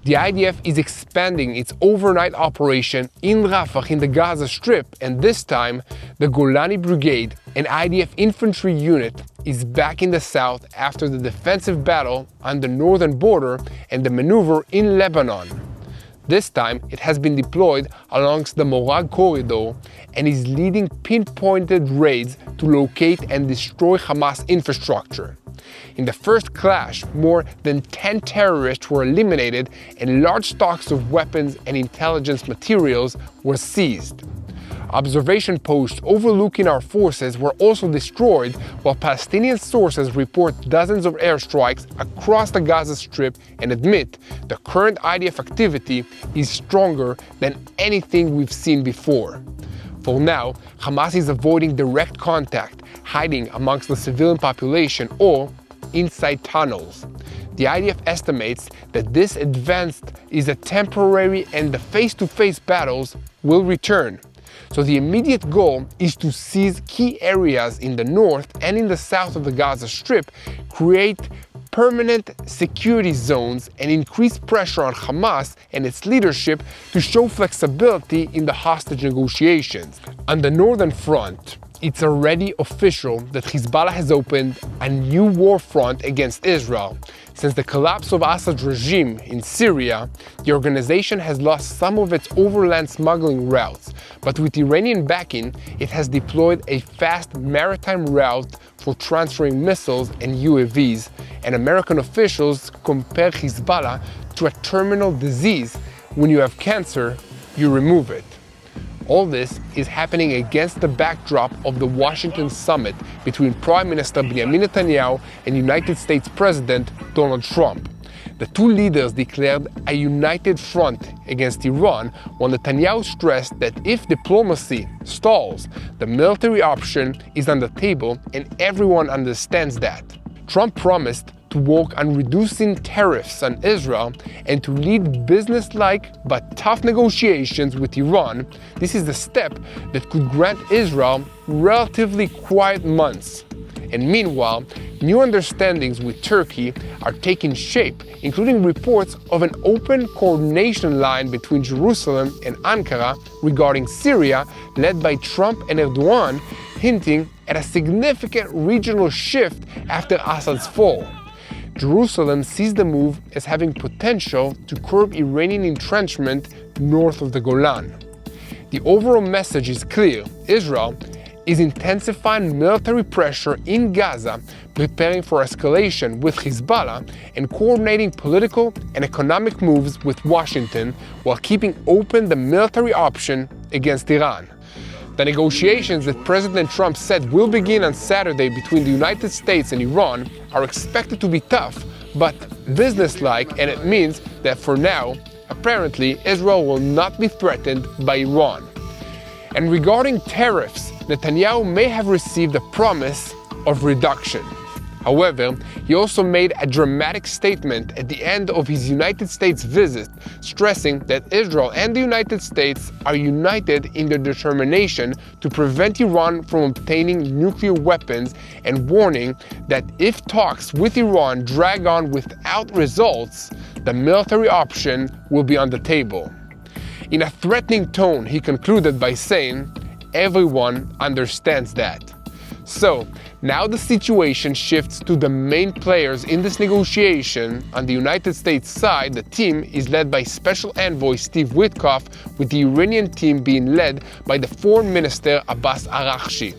The IDF is expanding its overnight operation in Rafah in the Gaza Strip, and this time, the Golani Brigade, an IDF infantry unit, is back in the south after the defensive battle on the northern border and the maneuver in Lebanon. This time, it has been deployed along the Morag corridor and is leading pinpointed raids to locate and destroy Hamas infrastructure. In the first clash, more than 10 terrorists were eliminated and large stocks of weapons and intelligence materials were seized. Observation posts overlooking our forces were also destroyed, while Palestinian sources report dozens of airstrikes across the Gaza Strip and admit the current IDF activity is stronger than anything we've seen before. For now, Hamas is avoiding direct contact, hiding amongst the civilian population or inside tunnels. The IDF estimates that this advance is a temporary and the face-to-face battles will return. So the immediate goal is to seize key areas in the north and in the south of the Gaza Strip, create permanent security zones, and increase pressure on Hamas and its leadership to show flexibility in the hostage negotiations. On the northern front, it's already official that Hezbollah has opened a new war front against Israel. Since the collapse of Assad's regime in Syria, the organization has lost some of its overland smuggling routes, but with Iranian backing, it has deployed a fast maritime route for transferring missiles and UAVs, and American officials compare Hezbollah to a terminal disease. When you have cancer, you remove it. All this is happening against the backdrop of the Washington summit between Prime Minister Benjamin Netanyahu and United States President Donald Trump. The two leaders declared a united front against Iran, while Netanyahu stressed that if diplomacy stalls, the military option is on the table and everyone understands that. Trump promised to work on reducing tariffs on Israel and to lead business-like but tough negotiations with Iran. This is a step that could grant Israel relatively quiet months. And meanwhile, new understandings with Turkey are taking shape, including reports of an open coordination line between Jerusalem and Ankara regarding Syria, led by Trump and Erdogan, hinting at a significant regional shift after Assad's fall. Jerusalem sees the move as having potential to curb Iranian entrenchment north of the Golan. The overall message is clear: Israel is intensifying military pressure in Gaza, preparing for escalation with Hezbollah, and coordinating political and economic moves with Washington while keeping open the military option against Iran. The negotiations that President Trump said will begin on Saturday between the United States and Iran are expected to be tough, but businesslike, and it means that for now, apparently, Israel will not be threatened by Iran. And regarding tariffs, Netanyahu may have received a promise of reduction. However, he also made a dramatic statement at the end of his United States visit, stressing that Israel and the United States are united in their determination to prevent Iran from obtaining nuclear weapons, and warning that if talks with Iran drag on without results, the military option will be on the table. In a threatening tone, he concluded by saying, "Everyone understands that." So, now the situation shifts to the main players in this negotiation. On the United States side, the team is led by Special Envoy Steve Witkoff, with the Iranian team being led by the Foreign Minister Abbas Araghchi.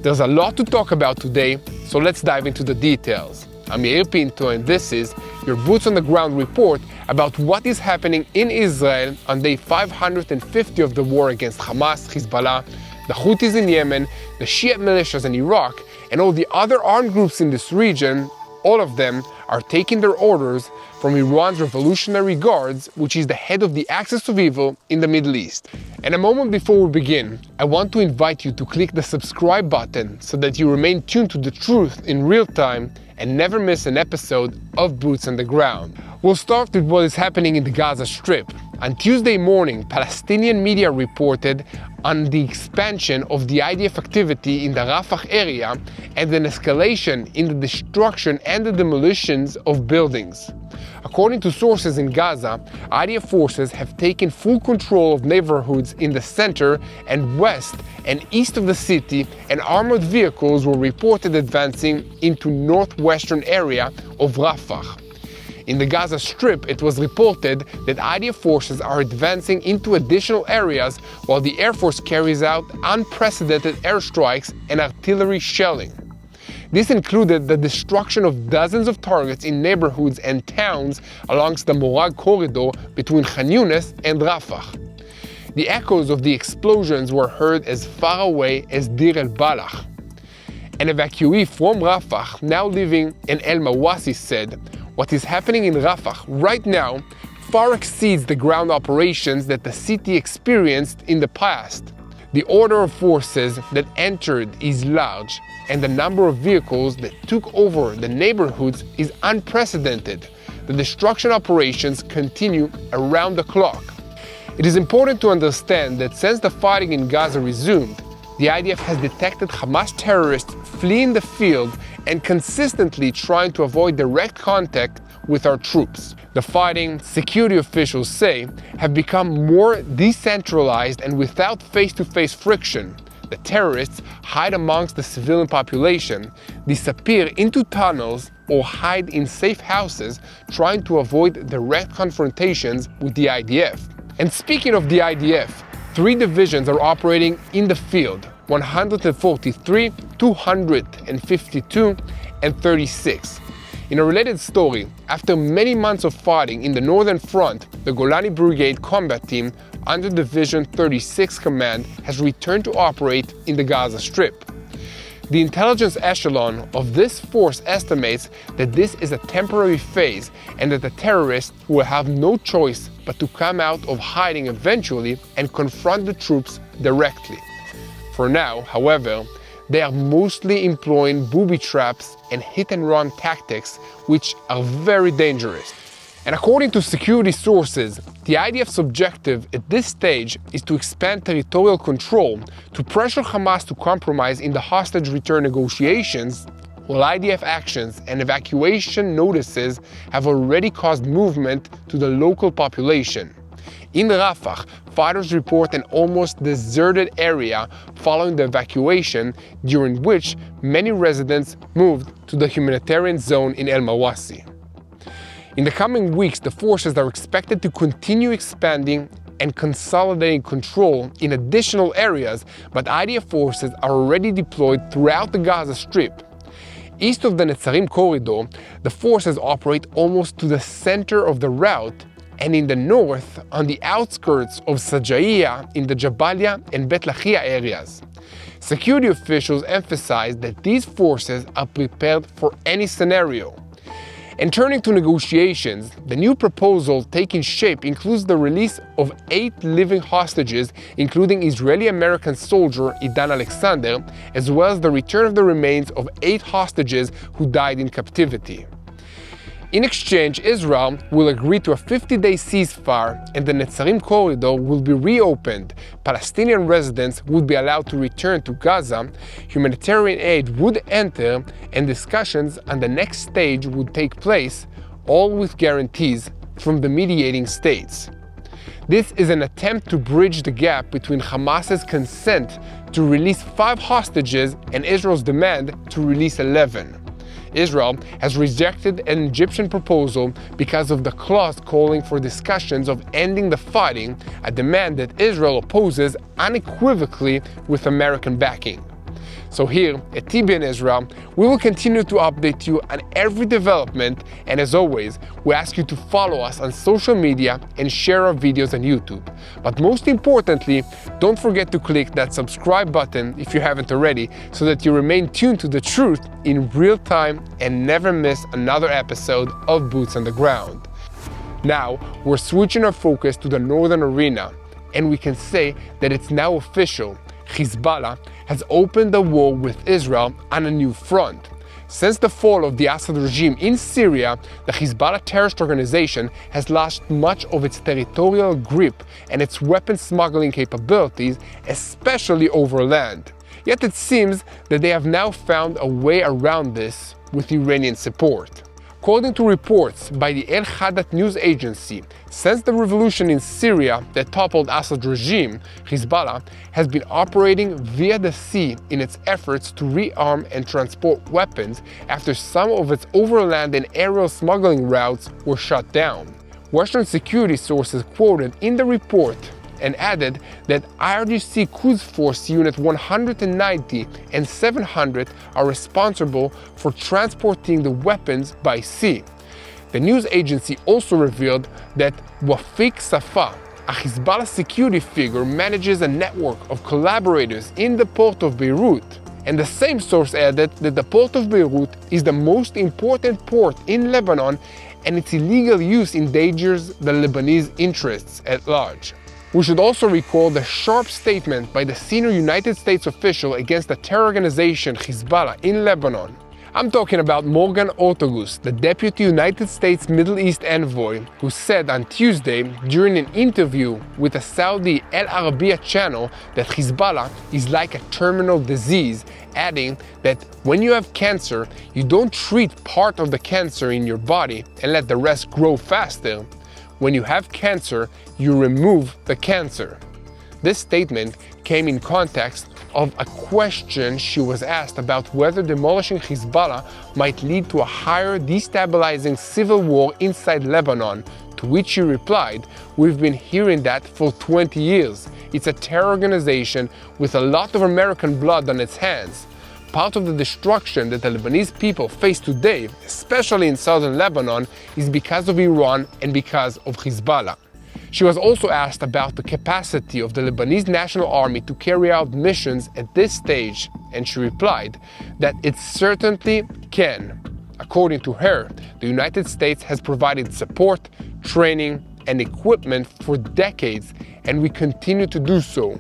There's a lot to talk about today, so let's dive into the details. I'm Yair Pinto, and this is your Boots on the Ground report about what is happening in Israel on day 550 of the war against Hamas, Hezbollah, the Houthis in Yemen, the Shiite militias in Iraq, and all the other armed groups in this region. All of them are taking their orders from Iran's Revolutionary Guards, which is the head of the axis of evil in the Middle East. And a moment before we begin, I want to invite you to click the subscribe button so that you remain tuned to the truth in real time and never miss an episode of Boots on the Ground. We'll start with what is happening in the Gaza Strip. On Tuesday morning, Palestinian media reported on the expansion of the IDF activity in the Rafah area and an escalation in the destruction and the demolitions of buildings. According to sources in Gaza, IDF forces have taken full control of neighborhoods in the center and west and east of the city, and armored vehicles were reported advancing into northwestern area of Rafah. In the Gaza Strip, it was reported that IDF forces are advancing into additional areas while the Air Force carries out unprecedented airstrikes and artillery shelling. This included the destruction of dozens of targets in neighborhoods and towns along the Morag corridor between Khan Yunis and Rafah. The echoes of the explosions were heard as far away as Deir el-Balach. An evacuee from Rafah, now living in El Mawasi, said, "What is happening in Rafah right now far exceeds the ground operations that the city experienced in the past. The order of forces that entered is large, and the number of vehicles that took over the neighborhoods is unprecedented. The destruction operations continue around the clock." It is important to understand that since the fighting in Gaza resumed, the IDF has detected Hamas terrorists fleeing the field and consistently trying to avoid direct contact with our troops. The fighting, security officials say, have become more decentralized and without face-to-face friction. The terrorists hide amongst the civilian population, disappear into tunnels, or hide in safe houses, trying to avoid direct confrontations with the IDF. And speaking of the IDF, 3 divisions are operating in the field: 143, 252, and 36. In a related story, after many months of fighting in the northern front, the Golani Brigade combat team under Division 36 command has returned to operate in the Gaza Strip. The intelligence echelon of this force estimates that this is a temporary phase and that the terrorists will have no choice but to come out of hiding eventually and confront the troops directly. For now, however, they are mostly employing booby traps and hit-and-run tactics, which are very dangerous. And according to security sources, the IDF's objective at this stage is to expand territorial control to pressure Hamas to compromise in the hostage return negotiations, while IDF actions and evacuation notices have already caused movement to the local population. In Rafah, fighters report an almost deserted area following the evacuation, during which many residents moved to the humanitarian zone in El Mawasi. In the coming weeks, the forces are expected to continue expanding and consolidating control in additional areas, but IDF forces are already deployed throughout the Gaza Strip. East of the Netzarim corridor, the forces operate almost to the center of the route, and in the north, on the outskirts of Sajaiya in the Jabalia and Bet Lahia areas. Security officials emphasize that these forces are prepared for any scenario. And turning to negotiations, the new proposal taking shape includes the release of 8 living hostages, including Israeli-American soldier Idan Alexander, as well as the return of the remains of 8 hostages who died in captivity. In exchange, Israel will agree to a 50-day ceasefire and the Netzarim corridor will be reopened. Palestinian residents would be allowed to return to Gaza, humanitarian aid would enter, and discussions on the next stage would take place, all with guarantees from the mediating states. This is an attempt to bridge the gap between Hamas's consent to release 5 hostages and Israel's demand to release 11. Israel has rejected an Egyptian proposal because of the clause calling for discussions of ending the fighting, a demand that Israel opposes unequivocally with American backing. So here at TBN Israel, we will continue to update you on every development, and as always, we ask you to follow us on social media and share our videos on YouTube. But most importantly, don't forget to click that subscribe button if you haven't already, so that you remain tuned to the truth in real time and never miss another episode of Boots on the Ground. Now, we're switching our focus to the northern arena, and we can say that it's now official. Hezbollah has opened a war with Israel on a new front. Since the fall of the Assad regime in Syria, the Hezbollah terrorist organization has lost much of its territorial grip and its weapon smuggling capabilities, especially over land. Yet it seems that they have now found a way around this with Iranian support. According to reports by the El Hadat news agency, since the revolution in Syria that toppled Assad's regime, Hezbollah has been operating via the sea in its efforts to rearm and transport weapons after some of its overland and aerial smuggling routes were shut down. Western security sources quoted in the report and added that IRGC Quds Force Unit 190 and 700 are responsible for transporting the weapons by sea. The news agency also revealed that Wafiq Safa, a Hezbollah security figure, manages a network of collaborators in the port of Beirut. And the same source added that the port of Beirut is the most important port in Lebanon and its illegal use endangers the Lebanese interests at large. We should also recall the sharp statement by the senior United States official against the terror organization Hezbollah in Lebanon. I'm talking about Morgan Ortagus, the Deputy United States Middle East envoy, who said on Tuesday during an interview with the Saudi Al Arabiya channel that Hezbollah is like a terminal disease, adding that when you have cancer, you don't treat part of the cancer in your body and let the rest grow faster. When you have cancer, you remove the cancer. This statement came in context of a question she was asked about whether demolishing Hezbollah might lead to a higher destabilizing civil war inside Lebanon, to which she replied, "We've been hearing that for 20 years. It's a terror organization with a lot of American blood on its hands. Part of the destruction that the Lebanese people face today, especially in southern Lebanon, is because of Iran and because of Hezbollah." She was also asked about the capacity of the Lebanese National Army to carry out missions at this stage, and she replied that it certainly can. According to her, the United States has provided support, training, and equipment for decades, and we continue to do so.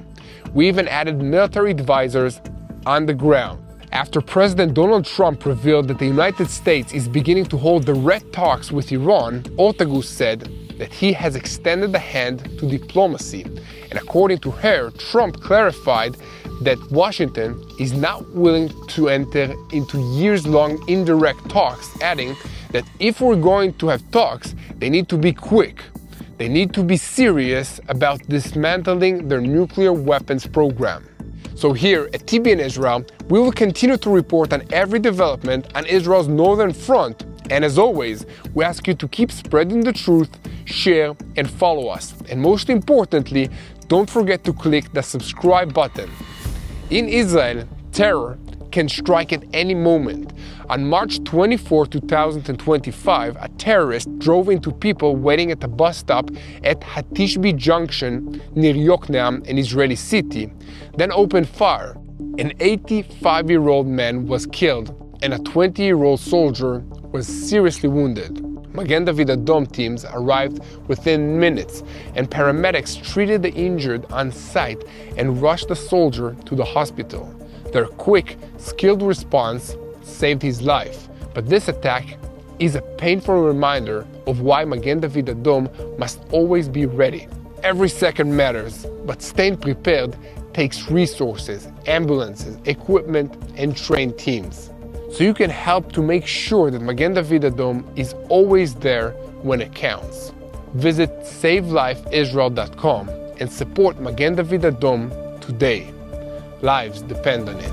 We even added military advisors on the ground. After President Donald Trump revealed that the United States is beginning to hold direct talks with Iran, Ortagus said that he has extended the hand to diplomacy. And according to her, Trump clarified that Washington is not willing to enter into years-long indirect talks, adding that if we're going to have talks, they need to be quick. They need to be serious about dismantling their nuclear weapons program. So here at TBN Israel, we will continue to report on every development on Israel's northern front. And as always, we ask you to keep spreading the truth, share, and follow us. And most importantly, don't forget to click the subscribe button. In Israel, terror can strike at any moment. On March 24, 2025, a terrorist drove into people waiting at a bus stop at Hatishbi Junction near Yokneam, an Israeli city, then opened fire. An 85-year-old man was killed and a 20-year-old soldier was seriously wounded. Magen David Adom teams arrived within minutes, and paramedics treated the injured on site and rushed the soldier to the hospital. Their quick, skilled response saved his life. But this attack is a painful reminder of why Magen David Adom must always be ready. Every second matters, but staying prepared takes resources, ambulances, equipment, and trained teams. So you can help to make sure that Magen David Adom is always there when it counts. Visit SaveLifeIsrael.com and support Magen David Adom today. Lives depend on it.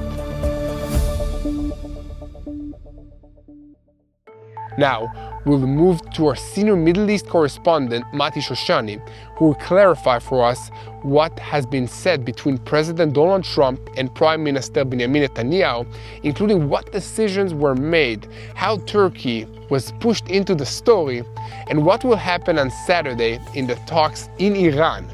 Now, we'll move to our senior Middle East correspondent, Mati Shoshani, who will clarify for us what has been said between President Donald Trump and Prime Minister Benjamin Netanyahu, including what decisions were made, how Turkey was pushed into the story, and what will happen on Saturday in the talks in Iran.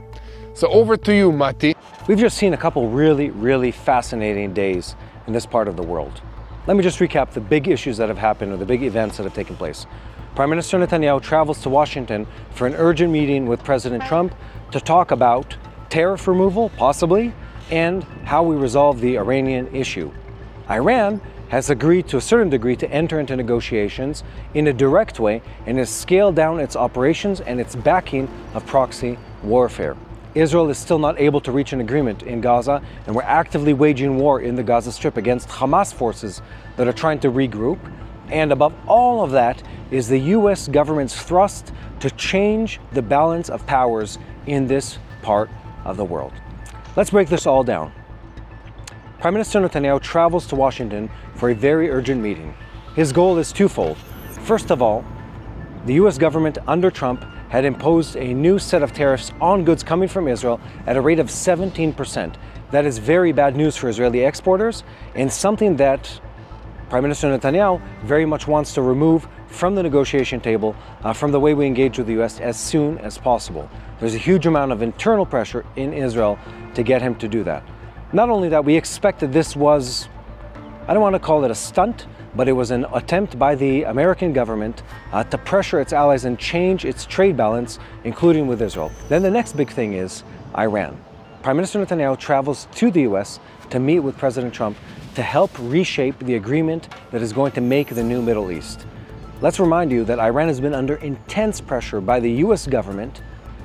So over to you, Mati. We've just seen a couple really fascinating days in this part of the world. Let me just recap the big issues that have happened or the big events that have taken place. Prime Minister Netanyahu travels to Washington for an urgent meeting with President Trump to talk about tariff removal, possibly, and how we resolve the Iranian issue. Iran has agreed to a certain degree to enter into negotiations in a direct way and has scaled down its operations and its backing of proxy warfare. Israel is still not able to reach an agreement in Gaza, and we're actively waging war in the Gaza Strip against Hamas forces that are trying to regroup. And above all of that is the US government's thrust to change the balance of powers in this part of the world. Let's break this all down. Prime Minister Netanyahu travels to Washington for a very urgent meeting. His goal is twofold. First of all, the US government under Trump had imposed a new set of tariffs on goods coming from Israel at a rate of 17%. That is very bad news for Israeli exporters, and something that Prime Minister Netanyahu very much wants to remove from the negotiation table, from the way we engage with the US as soon as possible. There's a huge amount of internal pressure in Israel to get him to do that. Not only that, we expected this was, I don't want to call it a stunt, but it was an attempt by the American government to pressure its allies and change its trade balance, including with Israel. Then the next big thing is Iran. Prime Minister Netanyahu travels to the US to meet with President Trump to help reshape the agreement that is going to make the new Middle East. Let's remind you that Iran has been under intense pressure by the US government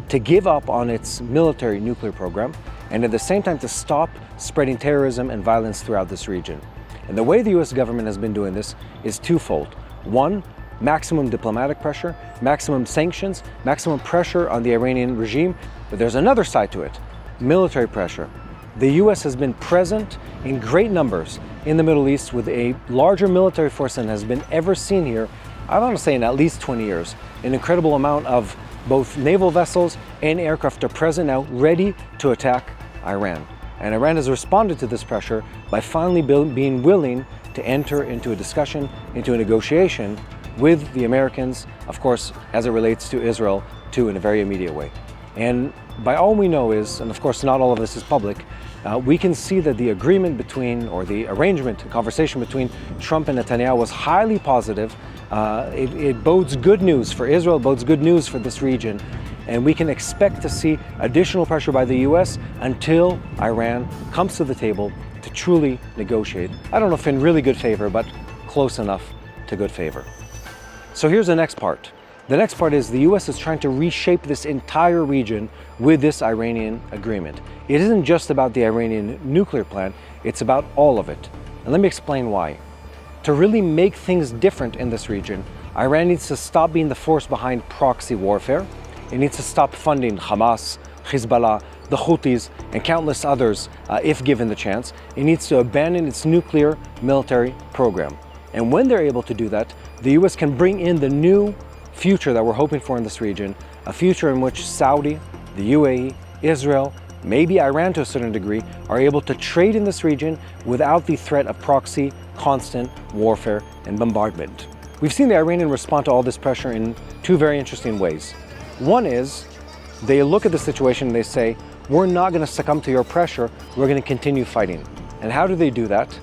to give up on its military nuclear program and at the same time to stop spreading terrorism and violence throughout this region. And the way the US government has been doing this is twofold. One, maximum diplomatic pressure, maximum sanctions, maximum pressure on the Iranian regime. But there's another side to it, military pressure. The US has been present in great numbers in the Middle East with a larger military force than has been ever seen here, I want to say in at least 20 years. An incredible amount of both naval vessels and aircraft are present now, ready to attack Iran. And Iran has responded to this pressure by finally being willing to enter into a discussion, into a negotiation with the Americans, of course, as it relates to Israel, too, in a very immediate way. And by all we know is, and of course not all of this is public, we can see that the agreement between, or the arrangement, conversation between Trump and Netanyahu was highly positive. It bodes good news for Israel, bodes good news for this region. And we can expect to see additional pressure by the US until Iran comes to the table to truly negotiate. I don't know if in really good favor, but close enough to good favor. So here's the next part. The next part is the US is trying to reshape this entire region with this Iranian agreement. It isn't just about the Iranian nuclear plant, it's about all of it. And let me explain why. To really make things different in this region, Iran needs to stop being the force behind proxy warfare. It needs to stop funding Hamas, Hezbollah, the Houthis, and countless others if given the chance. It needs to abandon its nuclear military program. And when they're able to do that, the US can bring in the new future that we're hoping for in this region, a future in which Saudi, the UAE, Israel, maybe Iran to a certain degree, are able to trade in this region without the threat of proxy, constant warfare, and bombardment. We've seen the Iranians respond to all this pressure in two very interesting ways. One is, they look at the situation and they say, we're not going to succumb to your pressure, we're going to continue fighting. And how do they do that?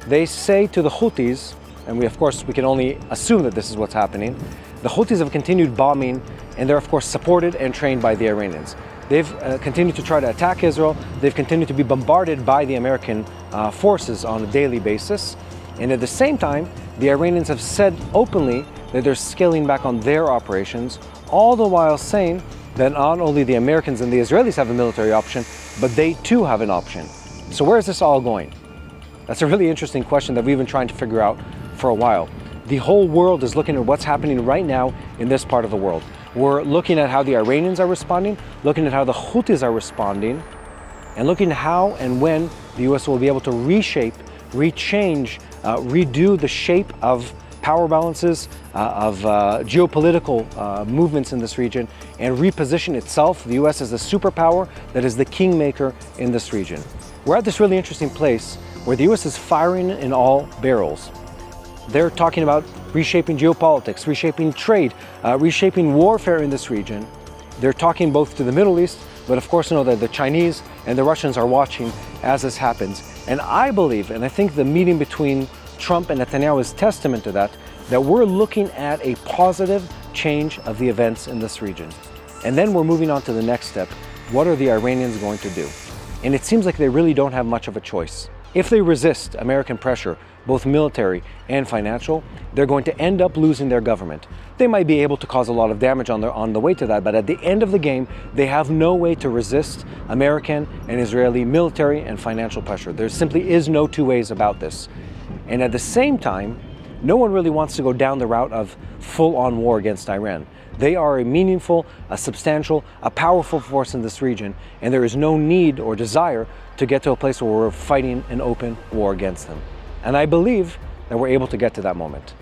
They say to the Houthis, and we can only assume that this is what's happening, the Houthis have continued bombing, and they're of course supported and trained by the Iranians. They've continued to try to attack Israel, they've continued to be bombarded by the American forces on a daily basis, and at the same time, the Iranians have said openly that they're scaling back on their operations, all the while saying that not only the Americans and the Israelis have a military option, but they too have an option. So where is this all going? That's a really interesting question that we've been trying to figure out for a while. The whole world is looking at what's happening right now in this part of the world. We're looking at how the Iranians are responding, looking at how the Houthis are responding, and looking at how and when the US will be able to reshape, rechange, redo the shape of power balances, of geopolitical movements in this region, and reposition itself, the US, as the superpower that is the kingmaker in this region. We're at this really interesting place where the US is firing in all barrels. They're talking about reshaping geopolitics, reshaping trade, reshaping warfare in this region. They're talking both to the Middle East, but of course know that the Chinese and the Russians are watching as this happens. And I believe, and I think the meeting between Trump and Netanyahu is testament to that, that we're looking at a positive change of the events in this region. And then we're moving on to the next step. What are the Iranians going to do? And it seems like they really don't have much of a choice. If they resist American pressure, both military and financial, they're going to end up losing their government. They might be able to cause a lot of damage on the way to that, but at the end of the game, they have no way to resist American and Israeli military and financial pressure. There simply is no two ways about this. And at the same time, no one really wants to go down the route of full-on war against Iran. They are a meaningful, a substantial, a powerful force in this region, and there is no need or desire to get to a place where we're fighting an open war against them. And I believe that we're able to get to that moment.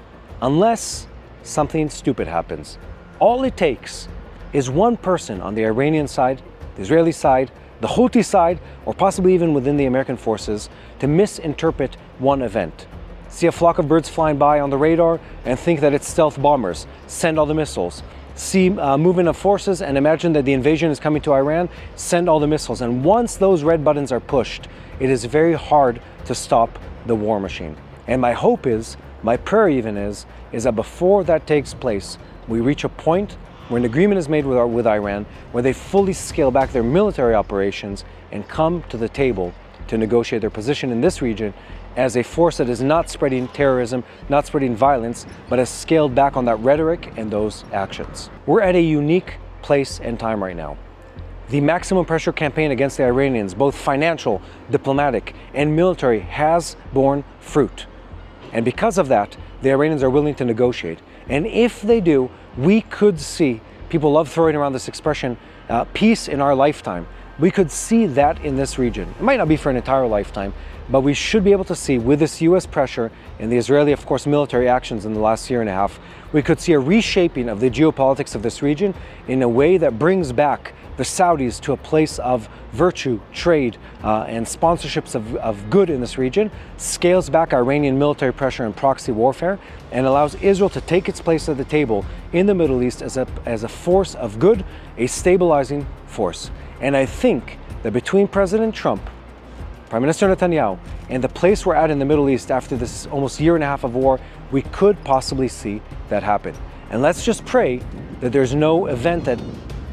Unless something stupid happens. All it takes is one person on the Iranian side, the Israeli side, the Houthi side, or possibly even within the American forces, to misinterpret one event. See a flock of birds flying by on the radar and think that it's stealth bombers, send all the missiles. See movement of forces and imagine that the invasion is coming to Iran, send all the missiles. And once those red buttons are pushed, it is very hard to stop the war machine. And my hope is, my prayer even is that before that takes place, we reach a point where an agreement is made with Iran, where they fully scale back their military operations and come to the table to negotiate their position in this region as a force that is not spreading terrorism, not spreading violence, but has scaled back on that rhetoric and those actions. We're at a unique place and time right now. The maximum pressure campaign against the Iranians, both financial, diplomatic, and military, has borne fruit. And because of that, the Iranians are willing to negotiate. And if they do, we could see, people love throwing around this expression, peace in our lifetime. We could see that in this region. It might not be for an entire lifetime, but we should be able to see, with this US pressure and the Israeli, of course, military actions in the last year and a half, we could see a reshaping of the geopolitics of this region in a way that brings back the Saudis to a place of virtue, trade, and sponsorships of good in this region, scales back Iranian military pressure and proxy warfare, and allows Israel to take its place at the table in the Middle East as a force of good, a stabilizing force. And I think that between President Trump, Prime Minister Netanyahu, and the place we're at in the Middle East after this almost year and a half of war, we could possibly see that happen. And let's just pray that there's no event that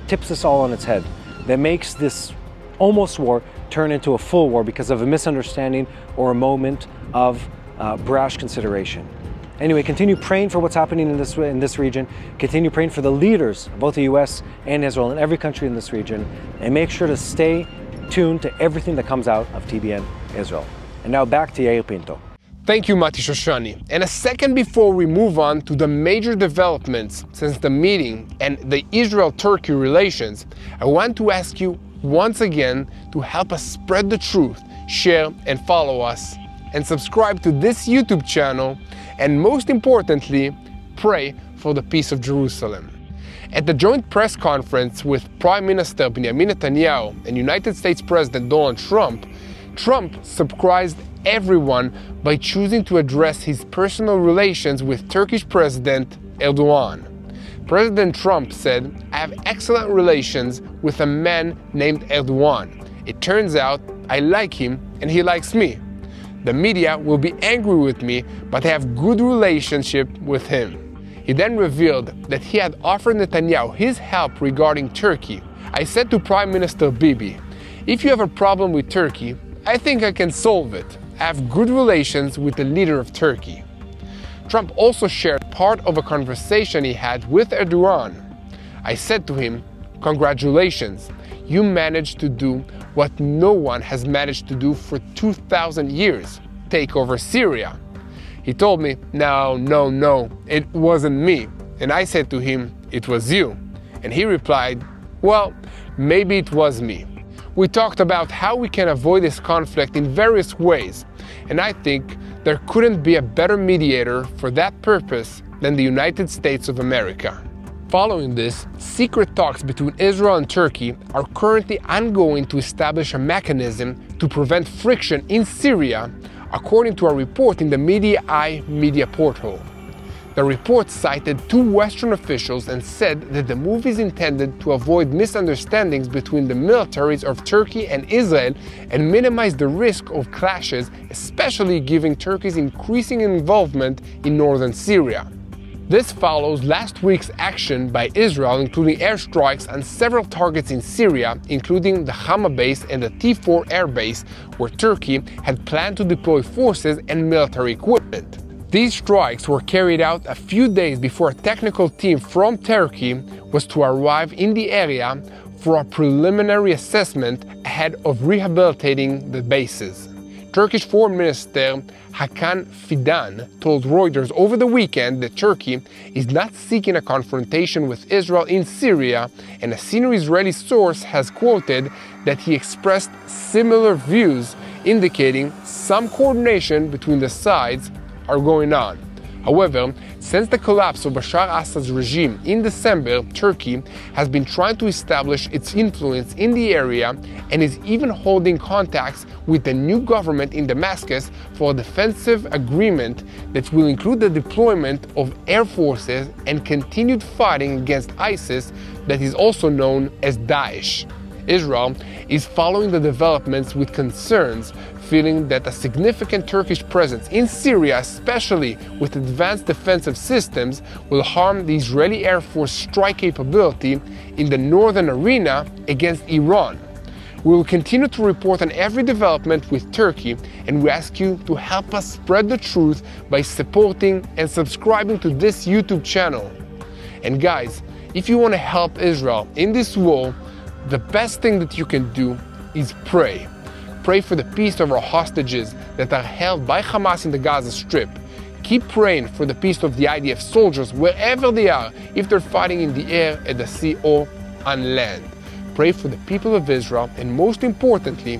tips us all on its head, that makes this almost war turn into a full war because of a misunderstanding or a moment of brash consideration. Anyway, continue praying for what's happening in this region. Continue praying for the leaders of both the US and Israel and every country in this region. And make sure to stay tuned to everything that comes out of TBN Israel. And now back to Yair Pinto. Thank you, Mati Shoshani. And a second before we move on to the major developments since the meeting and the Israel-Turkey relations, I want to ask you once again to help us spread the truth, share and follow us, and subscribe to this YouTube channel, and most importantly, pray for the peace of Jerusalem. At the joint press conference with Prime Minister Benjamin Netanyahu and United States President Donald Trump, Trump surprised everyone by choosing to address his personal relations with Turkish President Erdogan. President Trump said, "I have excellent relations with a man named Erdogan. It turns out I like him and he likes me. The media will be angry with me, but I have good relationship with him." He then revealed that he had offered Netanyahu his help regarding Turkey. "I said to Prime Minister Bibi, if you have a problem with Turkey, I think I can solve it. I have good relations with the leader of Turkey." Trump also shared part of a conversation he had with Erdogan. "I said to him, congratulations, you managed to do what no one has managed to do for 2,000 years, take over Syria." He told me, no, it wasn't me. And I said to him, "It was you." And he replied, "Well, maybe it was me." We talked about how we can avoid this conflict in various ways, and I think there couldn't be a better mediator for that purpose than the United States of America. Following this, secret talks between Israel and Turkey are currently ongoing to establish a mechanism to prevent friction in Syria, according to a report in the Media Eye media portal. The report cited two Western officials and said that the move is intended to avoid misunderstandings between the militaries of Turkey and Israel and minimize the risk of clashes, especially given Turkey's increasing involvement in northern Syria. This follows last week's action by Israel, including airstrikes on several targets in Syria, including the Hama base and the T4 air base, where Turkey had planned to deploy forces and military equipment. These strikes were carried out a few days before a technical team from Turkey was to arrive in the area for a preliminary assessment ahead of rehabilitating the bases. Turkish Foreign Minister Hakan Fidan told Reuters over the weekend that Turkey is not seeking a confrontation with Israel in Syria, and a senior Israeli source has quoted that he expressed similar views, indicating some coordination between the sides are going on. However, since the collapse of Bashar Assad's regime in December, Turkey has been trying to establish its influence in the area and is even holding contacts with the new government in Damascus for a defensive agreement that will include the deployment of air forces and continued fighting against ISIS, that is also known as Daesh. Israel is following the developments with concerns, feeling that a significant Turkish presence in Syria, especially with advanced defensive systems, will harm the Israeli Air Force strike capability in the northern arena against Iran. We will continue to report on every development with Turkey, and we ask you to help us spread the truth by supporting and subscribing to this YouTube channel. And guys, if you want to help Israel in this war, the best thing that you can do is pray. Pray for the peace of our hostages that are held by Hamas in the Gaza Strip. Keep praying for the peace of the IDF soldiers wherever they are, if they're fighting in the air, at the sea, or on land. Pray for the people of Israel, and most importantly,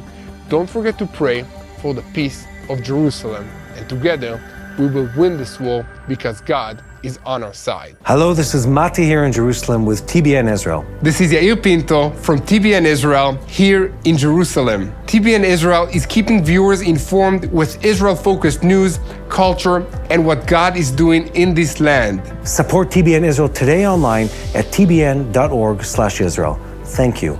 don't forget to pray for the peace of Jerusalem. And together, we will win this war because God is on our side. Hello, this is Mati here in Jerusalem with TBN Israel. This is Yair Pinto from TBN Israel here in Jerusalem. TBN Israel is keeping viewers informed with Israel-focused news, culture, and what God is doing in this land. Support TBN Israel today online at tbn.org/Israel. Thank you.